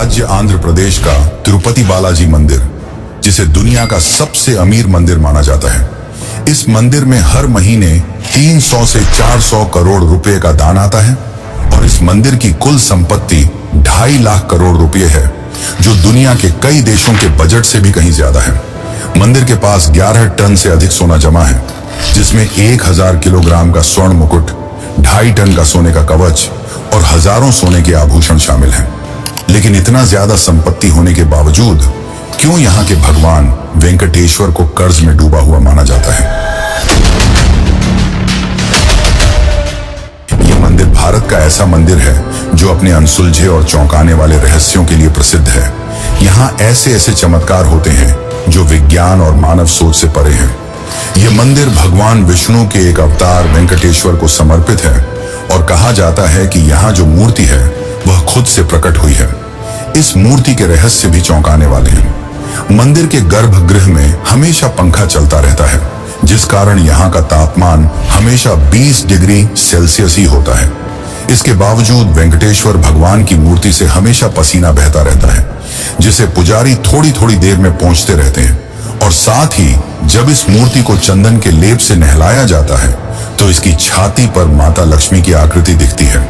राज्य आंध्र प्रदेश का तिरुपति बालाजी मंदिर, जिसे दुनिया का सबसे अमीर मंदिर माना जाता है। इस मंदिर में हर महीने 300 से 400 करोड़ रुपए का दान आता है और इस मंदिर की कुल संपत्ति 2.5 लाख करोड़ रुपए है, जो दुनिया के कई देशों के बजट से भी कहीं ज्यादा है। मंदिर के पास 11 टन से अधिक सोना जमा है, जिसमें 1000 किलोग्राम का स्वर्ण मुकुट, 2.5 टन का सोने का कवच और हजारों सोने के आभूषण शामिल हैं। लेकिन इतना ज्यादा संपत्ति होने के बावजूद क्यों यहाँ के भगवान वेंकटेश्वर को कर्ज में डूबा हुआ माना जाता है? यह मंदिर भारत का ऐसा मंदिर है जो अपने अनसुलझे और चौंकाने वाले रहस्यों के लिए प्रसिद्ध है। यहाँ ऐसे ऐसे चमत्कार होते हैं जो विज्ञान और मानव सोच से परे हैं। यह मंदिर भगवान विष्णु के एक अवतार वेंकटेश्वर को समर्पित है और कहा जाता है कि यहाँ जो मूर्ति है वह खुद से प्रकट हुई है। इस मूर्ति के रहस्य भी चौंकाने वाले हैं। मंदिर के गर्भगृह में हमेशा पंखा चलता रहता है, जिस कारण यहाँ का तापमान हमेशा 20 डिग्री सेल्सियस ही होता है। इसके बावजूद वेंकटेश्वर भगवान की मूर्ति से हमेशा पसीना बहता रहता है, जिसे पुजारी थोड़ी थोड़ी देर में पोंछते रहते हैं। और साथ ही जब इस मूर्ति को चंदन के लेप से नहलाया जाता है तो इसकी छाती पर माता लक्ष्मी की आकृति दिखती है।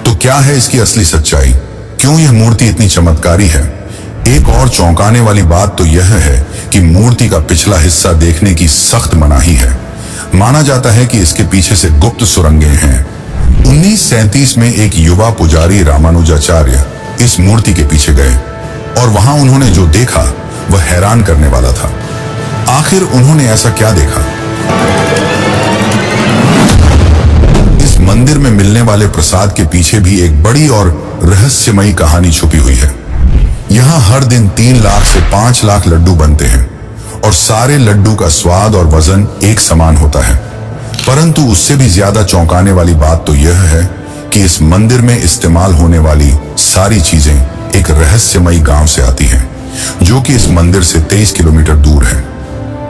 तो क्या है इसकी असली सच्चाई? क्यों यह मूर्ति इतनी चमत्कारी है? एक और चौंकाने वाली बात तो यह है कि मूर्ति का पिछला हिस्सा देखने की सख्त मनाही है। माना जाता है कि इसके पीछे से गुप्त सुरंगें हैं। 1937 में एक युवा पुजारी रामानुजाचार्य इस मूर्ति के पीछे गए और वहां उन्होंने जो देखा वह हैरान करने वाला था। आखिर उन्होंने ऐसा क्या देखा? इस मंदिर में मिलने वाले प्रसाद के पीछे भी एक बड़ी और रहस्यमयी कहानी छुपी हुई है। यहाँ हर दिन 3 लाख से 5 लाख लड्डू बनते हैं और सारे लड्डू का स्वाद और वजन एक समान होता है। परंतु उससे भी ज्यादा चौंकाने वाली बात तो यह है कि इस मंदिर में इस्तेमाल होने वाली सारी चीजें एक रहस्यमयी गांव से आती हैं, जो कि इस मंदिर से 23 किलोमीटर दूर है।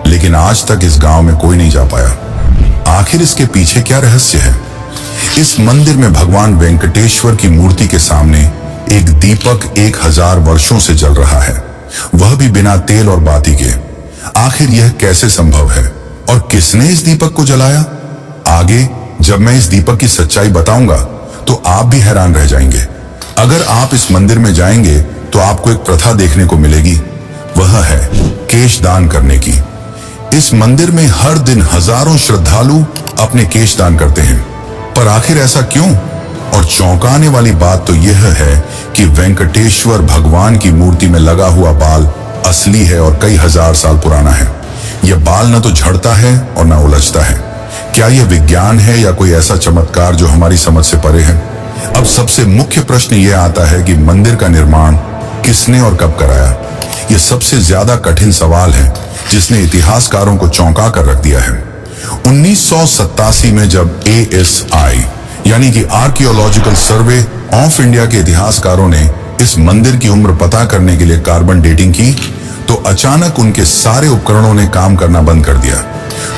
लेकिन आज तक इस गांव में कोई नहीं जा पाया। आखिर इसके पीछे क्या रहस्य है? इस मंदिर में भगवान वेंकटेश्वर की मूर्ति के सामने एक दीपक 1000 वर्षों से जल रहा है, वह भी बिना तेल और बाती के। आखिर यह कैसे संभव है और किसने इस दीपक को जलाया? आगे जब मैं इस दीपक की सच्चाई बताऊंगा तो आप भी हैरान रह जाएंगे। अगर आप इस मंदिर में जाएंगे तो आपको एक प्रथा देखने को मिलेगी, वह है केश दान करने की। इस मंदिर में हर दिन हजारों श्रद्धालु अपने केश दान करते हैं, पर आखिर ऐसा क्यों? और चौंकाने वाली बात तो यह है कि वेंकटेश्वर भगवान की मूर्ति में लगा हुआ बाल असली है और कई हजार साल पुराना है। यह बाल न तो झड़ता है और न उलझता है। क्या यह विज्ञान है या कोई ऐसा चमत्कार जो हमारी समझ से परे है? अब सबसे मुख्य प्रश्न यह आता है कि मंदिर का निर्माण किसने और कब कराया? यह सबसे ज्यादा कठिन सवाल है जिसने इतिहासकारों को चौंका कर रख दिया है। 1987 में जब ASI यानी कि आर्कियोलॉजिकल सर्वे ऑफ इंडिया के इतिहासकारों ने इस मंदिर की उम्र पता करने के लिए कार्बन डेटिंग की, तो अचानक उनके सारे उपकरणों ने काम करना बंद कर दिया।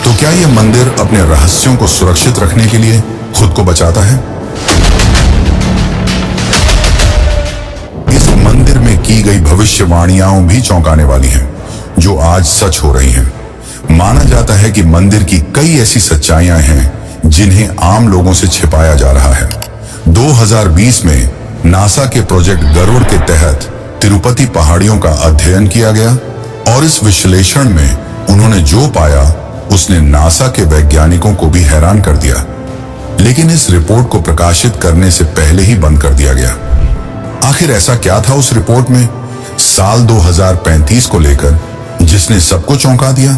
तो क्या यह मंदिर अपने रहस्यों को सुरक्षित रखने के लिए खुद को बचाता है? इस मंदिर में की गई भविष्यवाणियां भी चौंकाने वाली हैं, जो आज सच हो रही हैं। माना जाता है कि मंदिर की कई ऐसी सच्चाइयां हैं जिन्हें आम लोगों से छिपाया जा रहा है। 2020 में नासा के प्रोजेक्ट गरुड़ के तहत तिरुपति पहाड़ियों का अध्ययन किया गया और इस विश्लेषण में उन्होंने जो पाया उसने नासा के वैज्ञानिकों को भी हैरान कर दिया। लेकिन इस रिपोर्ट को प्रकाशित करने से पहले ही बंद कर दिया गया। आखिर ऐसा क्या था उस रिपोर्ट में साल 2035 को लेकर जिसने सबको चौंका दिया?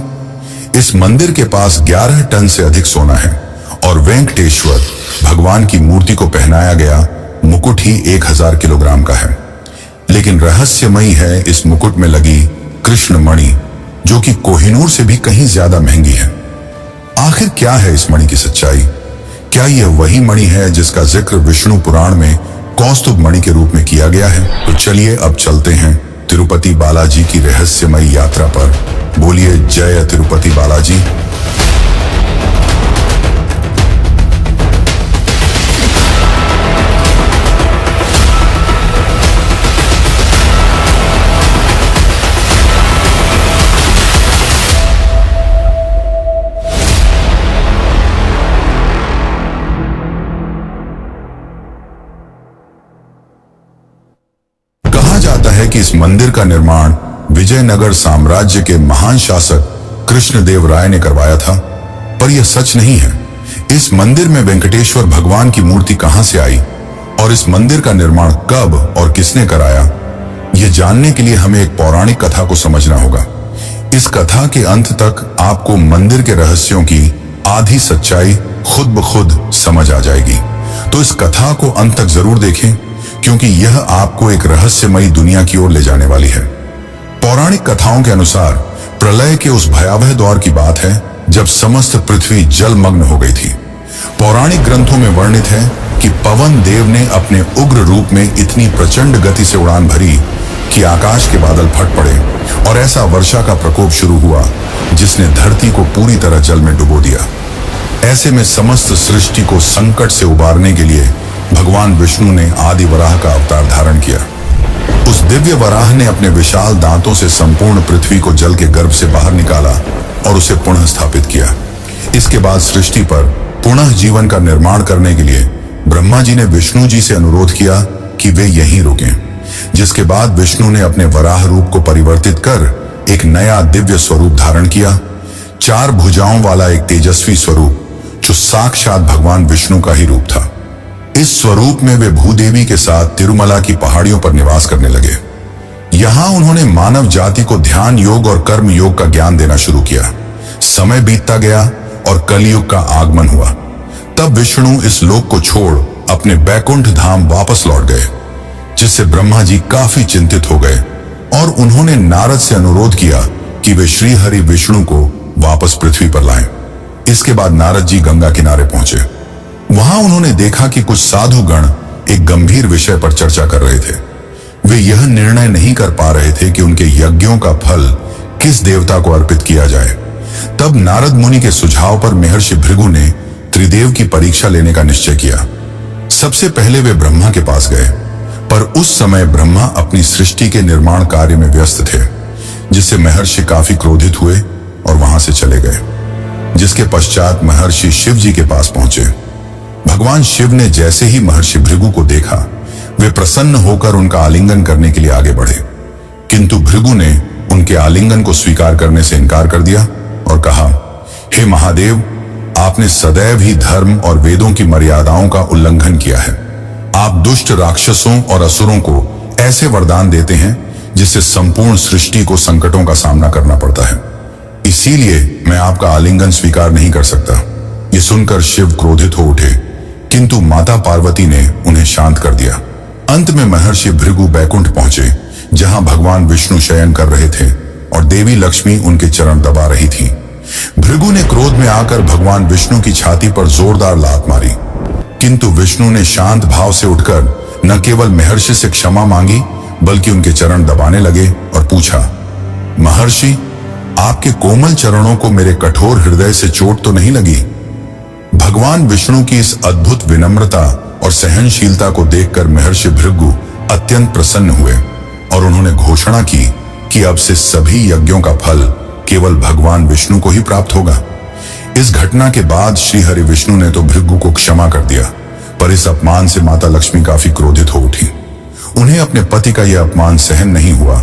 इस मंदिर के पास 11 टन से अधिक सोना है और वेंकटेश्वर भगवान की मूर्ति को पहनाया गया मुकुट ही 1000 किलोग्राम का है। लेकिन रहस्यमयी है इस मुकुट में लगी कृष्ण मणि, जो कि कोहिनूर से भी कहीं ज्यादा महंगी है। आखिर क्या है इस मणि की सच्चाई? क्या यह वही मणि है जिसका जिक्र विष्णु पुराण में कौस्तुभ मणि के रूप में किया गया है? तो चलिए अब चलते हैं तिरुपति बालाजी की रहस्यमयी यात्रा पर। बोलिए जय तिरुपति बालाजी। कि इस मंदिर का निर्माण विजयनगर साम्राज्य के महान शासक कृष्णदेव राय ने करवाया था, पर यह सच नहीं है। इस मंदिर में वेंकटेश्वर भगवान की मूर्ति कहां से आई और इस मंदिर का निर्माण कब और किसने कराया, यह जानने के लिए हमें एक पौराणिक कथा को समझना होगा। इस कथा के अंत तक आपको मंदिर के रहस्यों की आधी सच्चाई खुद ब खुद समझ आ जाएगी। तो इस कथा को अंत तक जरूर देखें, क्योंकि यह आपको एक रहस्यमयी दुनिया की ओर ले जाने वाली है। पौराणिक कथाओं के अनुसार प्रलय के उस भयावह दौर की बात है जब समस्त पृथ्वी जलमग्न हो गई थी। पौराणिक ग्रंथों में वर्णित है कि पवन देव ने अपने उग्र रूप में इतनी प्रचंड गति से उड़ान भरी कि आकाश के बादल फट पड़े और ऐसा वर्षा का प्रकोप शुरू हुआ जिसने धरती को पूरी तरह जल में डुबो दिया। ऐसे में समस्त सृष्टि को संकट से उबारने के लिए भगवान विष्णु ने आदि वराह का अवतार धारण किया। उस दिव्य वराह ने अपने विशाल दांतों से संपूर्ण पृथ्वी को जल के गर्भ से बाहर निकाला और उसे पुनः स्थापित किया। इसके बाद सृष्टि पर पुनः जीवन का निर्माण करने के लिए ब्रह्मा जी ने विष्णु जी से अनुरोध किया कि वे यहीं रुकें, जिसके बाद विष्णु ने अपने वराह रूप को परिवर्तित कर एक नया दिव्य स्वरूप धारण किया। 4 भुजाओं वाला एक तेजस्वी स्वरूप जो साक्षात भगवान विष्णु का ही रूप था। इस स्वरूप में वे भूदेवी के साथ तिरुमला की पहाड़ियों पर निवास करने लगे। यहां उन्होंने मानव जाति को ध्यान योग और कर्म योग का ज्ञान देना शुरू किया। समय बीतता गया और कलयुग का आगमन हुआ। तब विष्णु इस लोक को छोड़ अपने बैकुंठ धाम वापस लौट गए, जिससे ब्रह्मा जी काफी चिंतित हो गए और उन्होंने नारद से अनुरोध किया कि वे श्री हरि विष्णु को वापस पृथ्वी पर लाएं। इसके बाद नारद जी गंगा किनारे पहुंचे। वहां उन्होंने देखा कि कुछ साधु गण एक गंभीर विषय पर चर्चा कर रहे थे। वे यह निर्णय नहीं कर पा रहे थे कि उनके यज्ञों का फल किस देवता को अर्पित किया जाए। तब नारद मुनि के सुझाव पर महर्षि भृगु ने त्रिदेव की परीक्षा लेने का निश्चय किया। सबसे पहले वे ब्रह्मा के पास गए, पर उस समय ब्रह्मा अपनी सृष्टि के निर्माण कार्य में व्यस्त थे, जिससे महर्षि काफी क्रोधित हुए और वहां से चले गए। जिसके पश्चात महर्षि शिव जी के पास पहुंचे। भगवान शिव ने जैसे ही महर्षि भृगु को देखा, वे प्रसन्न होकर उनका आलिंगन करने के लिए आगे बढ़े, किंतु भृगु ने उनके आलिंगन को स्वीकार करने से इनकार कर दिया और कहा, हे महादेव, आपने सदैव ही धर्म और वेदों की मर्यादाओं का उल्लंघन किया है। आप दुष्ट राक्षसों और असुरों को ऐसे वरदान देते हैं जिससे संपूर्ण सृष्टि को संकटों का सामना करना पड़ता है। इसीलिए मैं आपका आलिंगन स्वीकार नहीं कर सकता। ये सुनकर शिव क्रोधित हो उठे, किंतु माता पार्वती ने उन्हें शांत कर दिया। अंत में महर्षि भृगु बैकुंठ पहुंचे, जहां भगवान विष्णु शयन कर रहे थे और देवी लक्ष्मी उनके चरण दबा रही थी। भृगु ने क्रोध में आकर भगवान विष्णु की छाती पर जोरदार लात मारी, किंतु विष्णु ने शांत भाव से उठकर न केवल महर्षि से क्षमा मांगी, बल्कि उनके चरण दबाने लगे और पूछा, महर्षि, आपके कोमल चरणों को मेरे कठोर हृदय से चोट तो नहीं लगी? भगवान विष्णु की इस अद्भुत विनम्रता और सहनशीलता को देखकर महर्षि भृगु अत्यंत प्रसन्न हुए और उन्होंने घोषणा की कि अब से सभी यज्ञों का फल केवल भगवान विष्णु को ही प्राप्त होगा। इस घटना के बाद श्री हरि विष्णु ने तो भृगु को क्षमा कर दिया, पर इस अपमान से माता लक्ष्मी काफी क्रोधित हो उठी। उन्हें अपने पति का यह अपमान सहन नहीं हुआ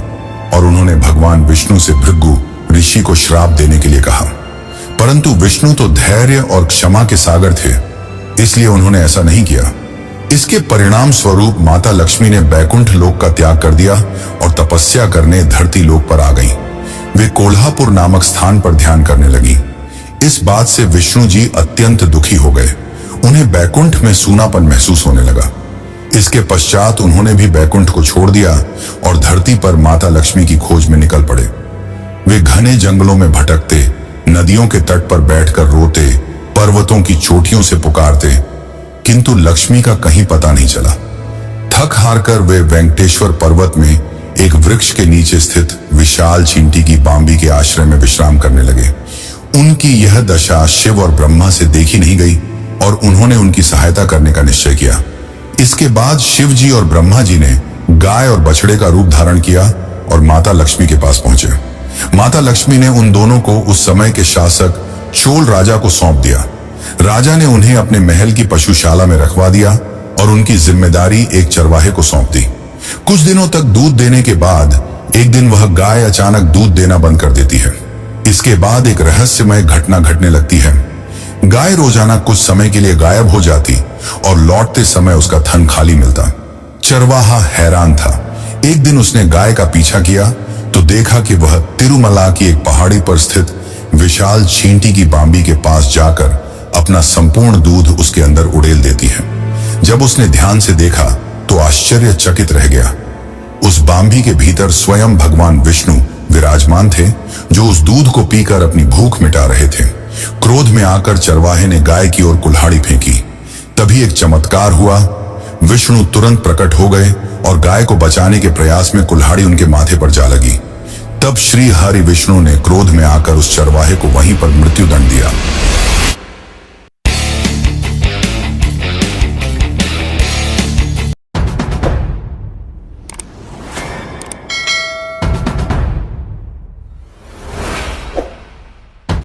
और उन्होंने भगवान विष्णु से भृगु ऋषि को श्राप देने के लिए कहा, परंतु विष्णु तो धैर्य और क्षमा के सागर थे, इसलिए उन्होंने ऐसा नहीं किया। इसके परिणाम स्वरूप माता लक्ष्मी ने बैकुंठ लोक का त्याग कर दिया और तपस्या करने धरती लोक पर आ गई। वे कोल्हापुर नामक स्थान पर ध्यान करने लगी। इस बात से विष्णु जी अत्यंत दुखी हो गए। उन्हें बैकुंठ में सूनापन महसूस होने लगा। इसके पश्चात उन्होंने भी बैकुंठ को छोड़ दिया और धरती पर माता लक्ष्मी की खोज में निकल पड़े। वे घने जंगलों में भटकते, नदियों के तट पर बैठकर रोते, पर्वतों की चोटियों से पुकारते, किंतु लक्ष्मी का कहीं पता नहीं चला। थक हार कर वे वेंकटेश्वर पर्वत में एक वृक्ष के नीचे स्थित विशाल चींटी की बांबी के आश्रय में विश्राम करने लगे। उनकी यह दशा शिव और ब्रह्मा से देखी नहीं गई और उन्होंने उनकी सहायता करने का निश्चय किया। इसके बाद शिव जी और ब्रह्मा जी ने गाय और बछड़े का रूप धारण किया और माता लक्ष्मी के पास पहुंचे। माता लक्ष्मी ने उन दोनों को उस समय के शासक चोल राजा को सौंप दिया। राजा ने उन्हें अपने महल की पशुशाला में रखवा दिया और उनकी जिम्मेदारी एक चरवाहे को सौंप दी। कुछ दिनों तक दूध देने के बाद एक दिन वह गाय अचानक दूध देना बंद कर देती है। इसके बाद एक रहस्यमय घटना घटने लगती है। गाय रोजाना कुछ समय के लिए गायब हो जाती और लौटते समय उसका थन खाली मिलता। चरवाहा हैरान था। एक दिन उसने गाय का पीछा किया तो देखा कि वह तिरुमला की एक पहाड़ी पर स्थित विशाल चींटी की बांबी के पास जाकर अपना संपूर्ण दूध उसके अंदर उड़ेल देती है। जब उसने ध्यान से देखा तो आश्चर्यचकित रह गया। उस बांबी के भीतर स्वयं भगवान विष्णु विराजमान थे, जो उस दूध को पीकर अपनी भूख मिटा रहे थे। क्रोध में आकर चरवाहे ने गाय की ओर कुल्हाड़ी फेंकी। तभी एक चमत्कार हुआ। विष्णु तुरंत प्रकट हो गए और गाय को बचाने के प्रयास में कुल्हाड़ी उनके माथे पर जा लगी। तब श्री हरि विष्णु ने क्रोध में आकर उस चरवाहे को वहीं पर मृत्युदंड दिया।